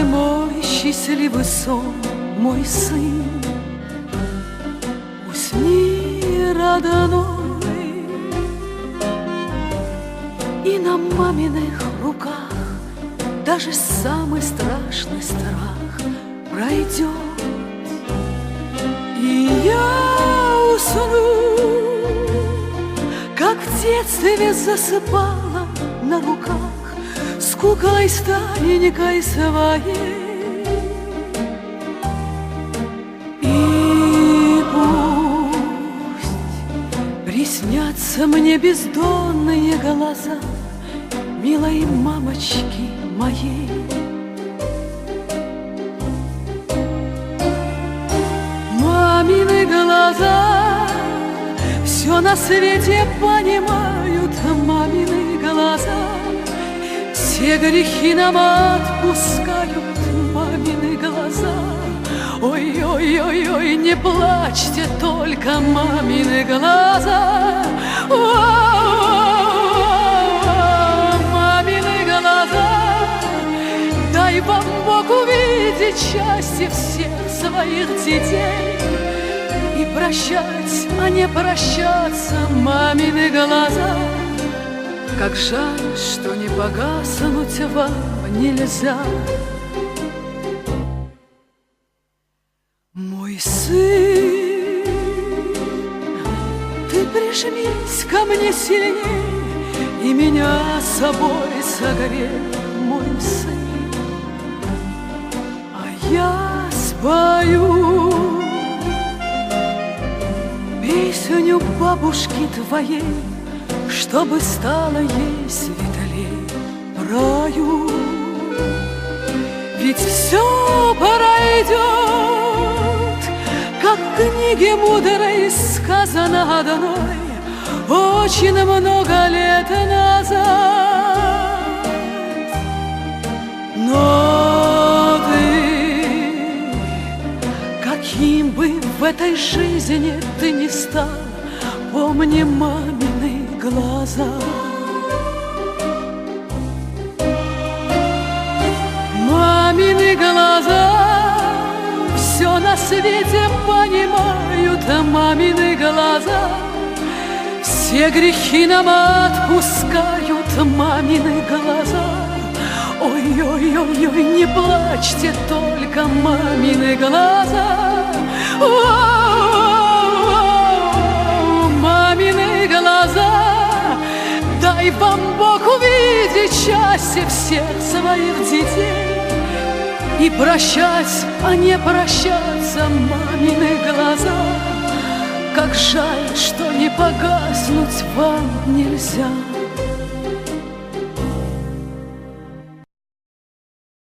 Милый мой, счастливый сон, мой сын, усни, родной, и на маминых руках даже самый страшный страх пройдет, и я усну, как в детстве засыпала на руках с куклой старенькой своей. И пусть приснятся мне бездонные глаза милой мамочки моей. Мамины глаза все на свете понимают, мамины глаза все грехи нам отпускают, мамины глаза. Ой-ой-ой-ой, не плачьте только, мамины глаза. Мамины глаза, дай вам Бог увидеть счастье всех своих детей и прощать, а не прощаться, мамины глаза. Как жаль, что не погаснуть вам нельзя. Мой сын, ты прижмись ко мне сильней и меня собой согрей, мой сын. А я спою песню бабушки твоей, чтобы стало ей светлей в раю. Ведь все пройдет, как в книге мудрой сказано одной очень много лет назад. Но ты, каким бы в этой жизни ты ни стал, помни мамины глаза. Мамины глаза все на свете понимают, мамины глаза все грехи нам отпускают, мамины глаза. Ой-ой-ой-ой, не плачьте только, мамины глаза. Мамины глаза, дай вам Бог увидеть счастье всех своих детей и прощать, а не прощаться, мамины глаза. Как жаль, что не погаснуть вам нельзя.